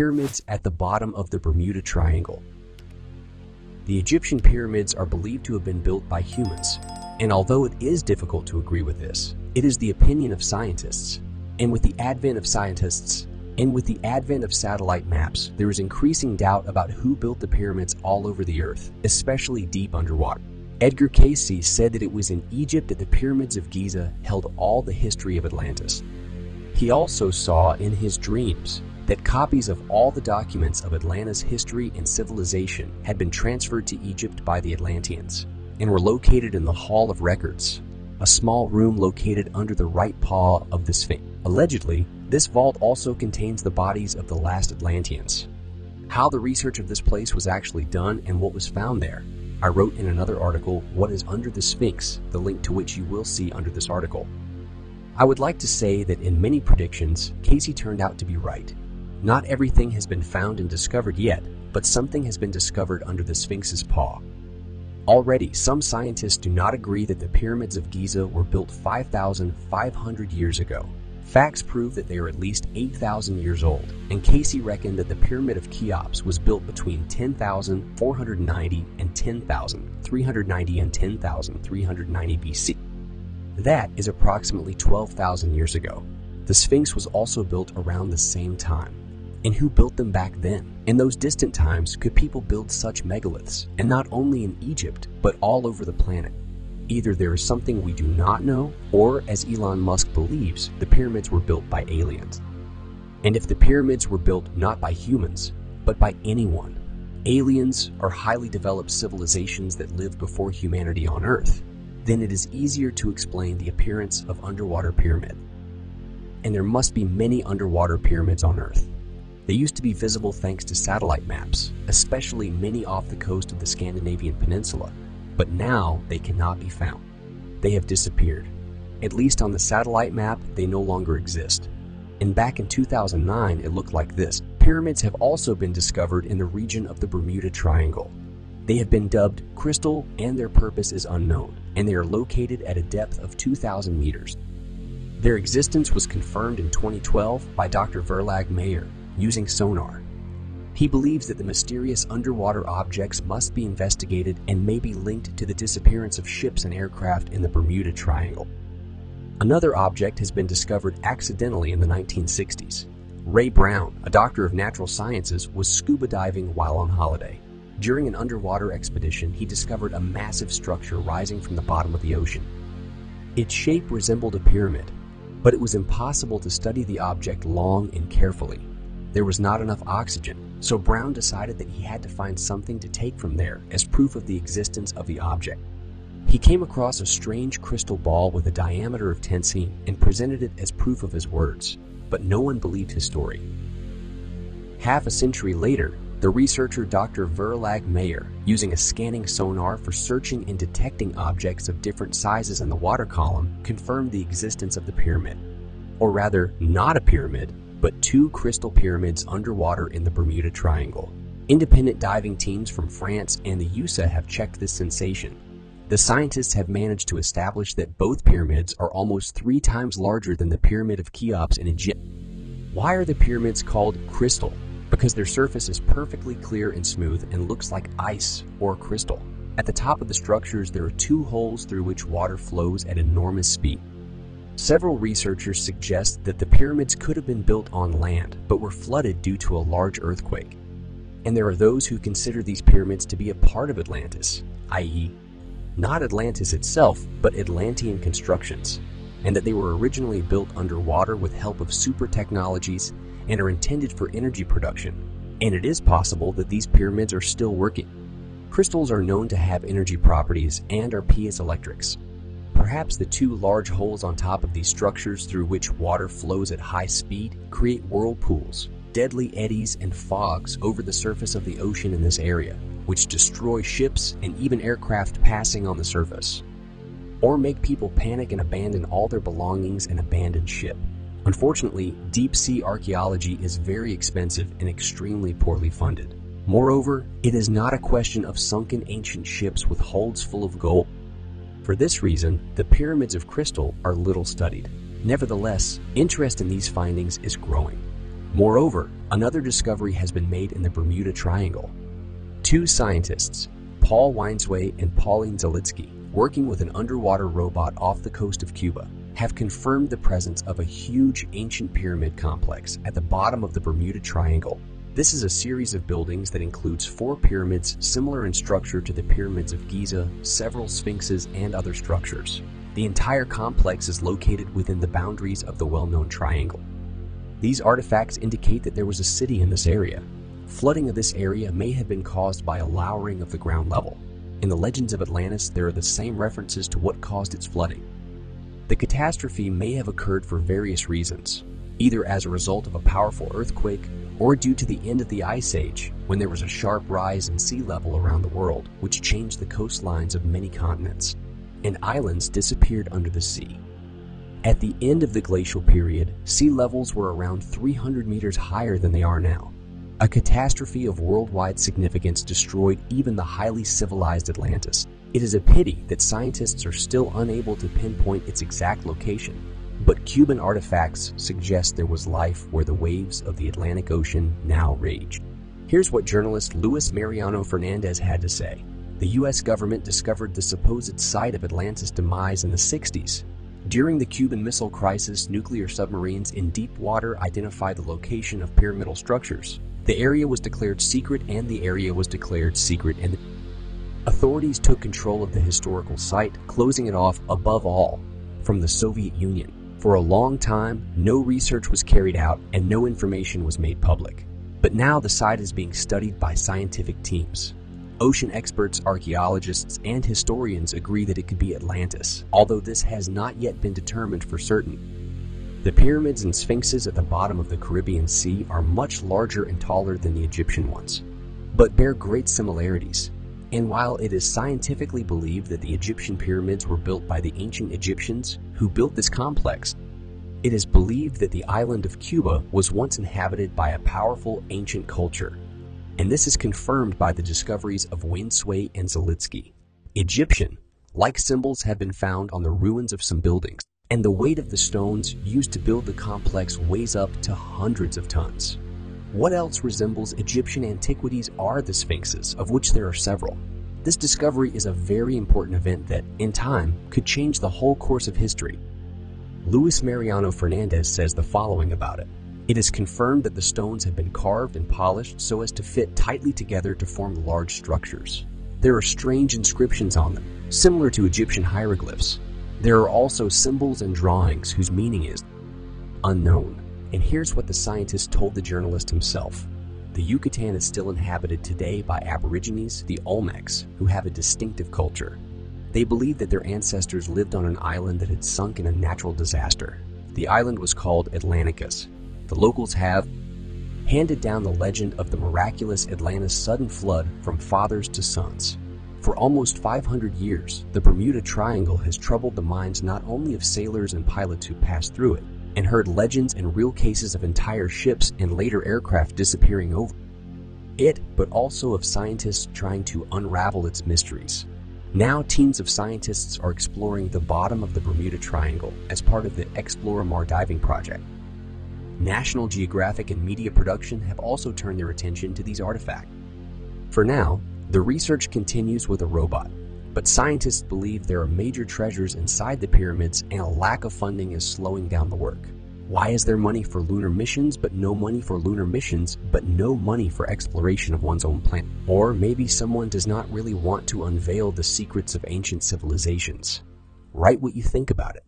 Pyramids at the bottom of the Bermuda Triangle. The Egyptian pyramids are believed to have been built by humans, and although it is difficult to agree with this, it is the opinion of scientists. And with the advent of satellite maps, there is increasing doubt about who built the pyramids all over the earth, especially deep underwater. Edgar Cayce said that it was in Egypt that the pyramids of Giza held all the history of Atlantis. He also saw in his dreams that copies of all the documents of Atlantis' history and civilization had been transferred to Egypt by the Atlanteans and were located in the Hall of Records, a small room located under the right paw of the Sphinx. Allegedly, this vault also contains the bodies of the last Atlanteans. How the research of this place was actually done and what was found there, I wrote in another article, What is Under the Sphinx, the link to which you will see under this article. I would like to say that in many predictions, Cayce turned out to be right. Not everything has been found and discovered yet, but something has been discovered under the Sphinx's paw. Already, some scientists do not agree that the pyramids of Giza were built 5,500 years ago. Facts prove that they are at least 8,000 years old, and Cayce reckoned that the Pyramid of Cheops was built between 10,490 and 10,390 and 10,390 BC. That is approximately 12,000 years ago. The Sphinx was also built around the same time. And who built them back then? In those distant times, could people build such megaliths, and not only in Egypt, but all over the planet? Either there is something we do not know, or, as Elon Musk believes, the pyramids were built by aliens. And if the pyramids were built not by humans, but by anyone, aliens or highly developed civilizations that lived before humanity on Earth, then it is easier to explain the appearance of underwater pyramid. And there must be many underwater pyramids on Earth. They used to be visible thanks to satellite maps, especially many off the coast of the Scandinavian peninsula. But now they cannot be found. They have disappeared. At least on the satellite map, they no longer exist. And back in 2009, it looked like this. Pyramids have also been discovered in the region of the Bermuda Triangle. They have been dubbed crystal, and their purpose is unknown, and they are located at a depth of 2,000 meters. Their existence was confirmed in 2012 by Dr. Verlag Mayer using sonar. He believes that the mysterious underwater objects must be investigated and may be linked to the disappearance of ships and aircraft in the Bermuda Triangle. Another object has been discovered accidentally in the 1960s. Ray Brown, a doctor of natural sciences, was scuba diving while on holiday. During an underwater expedition, he discovered a massive structure rising from the bottom of the ocean. Its shape resembled a pyramid, but it was impossible to study the object long and carefully. There was not enough oxygen, so Brown decided that he had to find something to take from there as proof of the existence of the object. He came across a strange crystal ball with a diameter of 10 cm and presented it as proof of his words, but no one believed his story. Half a century later, the researcher Dr. Verlag Mayer, using a scanning sonar for searching and detecting objects of different sizes in the water column, confirmed the existence of the pyramid. Or rather, not a pyramid, but two crystal pyramids underwater in the Bermuda Triangle. Independent diving teams from France and the USA have checked this sensation. The scientists have managed to establish that both pyramids are almost 3 times larger than the Pyramid of Cheops in Egypt. Why are the pyramids called crystal? Because their surface is perfectly clear and smooth and looks like ice or crystal. At the top of the structures, there are 2 holes through which water flows at enormous speed. Several researchers suggest that the pyramids could have been built on land, but were flooded due to a large earthquake. And there are those who consider these pyramids to be a part of Atlantis, i.e., not Atlantis itself, but Atlantean constructions, and that they were originally built underwater with help of super technologies and are intended for energy production. And it is possible that these pyramids are still working. Crystals are known to have energy properties and are piezoelectrics. Perhaps the 2 large holes on top of these structures through which water flows at high speed create whirlpools, deadly eddies, and fogs over the surface of the ocean in this area, which destroy ships and even aircraft passing on the surface, or make people panic and abandon all their belongings and abandon ship. Unfortunately, deep-sea archaeology is very expensive and extremely poorly funded. Moreover, it is not a question of sunken ancient ships with holds full of gold. For this reason, the pyramids of crystal are little studied. Nevertheless, interest in these findings is growing. Moreover, another discovery has been made in the Bermuda Triangle. Two scientists, Paul Weinsway and Pauline Zalitsky, working with an underwater robot off the coast of Cuba, have confirmed the presence of a huge ancient pyramid complex at the bottom of the Bermuda Triangle. This is a series of buildings that includes 4 pyramids similar in structure to the pyramids of Giza, several sphinxes, and other structures. The entire complex is located within the boundaries of the well-known triangle. These artifacts indicate that there was a city in this area. Flooding of this area may have been caused by a lowering of the ground level. In the legends of Atlantis, there are the same references to what caused its flooding. The catastrophe may have occurred for various reasons, either as a result of a powerful earthquake or due to the end of the Ice Age, when there was a sharp rise in sea level around the world, which changed the coastlines of many continents, and islands disappeared under the sea. At the end of the glacial period, sea levels were around 300 meters higher than they are now. A catastrophe of worldwide significance destroyed even the highly civilized Atlantis. It is a pity that scientists are still unable to pinpoint its exact location, but Cuban artifacts suggest there was life where the waves of the Atlantic Ocean now rage. Here's what journalist Luis Mariano Fernandez had to say. The U.S. government discovered the supposed site of Atlantis' demise in the 60s. During the Cuban Missile Crisis, nuclear submarines in deep water identified the location of pyramidal structures. The area was declared secret, and authorities took control of the historical site, closing it off, above all, from the Soviet Union. For a long time, no research was carried out and no information was made public. But now the site is being studied by scientific teams. Ocean experts, archaeologists, and historians agree that it could be Atlantis, although this has not yet been determined for certain. The pyramids and sphinxes at the bottom of the Caribbean Sea are much larger and taller than the Egyptian ones, but bear great similarities. And while it is scientifically believed that the Egyptian pyramids were built by the ancient Egyptians who built this complex, it is believed that the island of Cuba was once inhabited by a powerful ancient culture. And this is confirmed by the discoveries of Weinsway and Zalitsky. Egyptian-like symbols have been found on the ruins of some buildings, and the weight of the stones used to build the complex weighs up to hundreds of tons. What else resembles Egyptian antiquities are the sphinxes, of which there are several. This discovery is a very important event that, in time, could change the whole course of history. Luis Mariano Fernandez says the following about it. It is confirmed that the stones have been carved and polished so as to fit tightly together to form large structures. There are strange inscriptions on them, similar to Egyptian hieroglyphs. There are also symbols and drawings whose meaning is unknown. And here's what the scientist told the journalist himself. The Yucatan is still inhabited today by Aborigines, the Olmecs, who have a distinctive culture. They believe that their ancestors lived on an island that had sunk in a natural disaster. The island was called Atlanticus. The locals have handed down the legend of the miraculous Atlantis sudden flood from fathers to sons. For almost 500 years, the Bermuda Triangle has troubled the minds not only of sailors and pilots who passed through it, and heard legends and real cases of entire ships and later aircraft disappearing over it, but also of scientists trying to unravel its mysteries. Now teams of scientists are exploring the bottom of the Bermuda Triangle as part of the Exploramar diving project. National Geographic and media production have also turned their attention to these artifacts. For now, the research continues with a robot, but scientists believe there are major treasures inside the pyramids and a lack of funding is slowing down the work. Why is there money for lunar missions but no money for exploration of one's own planet? Or maybe someone does not really want to unveil the secrets of ancient civilizations. Write what you think about it.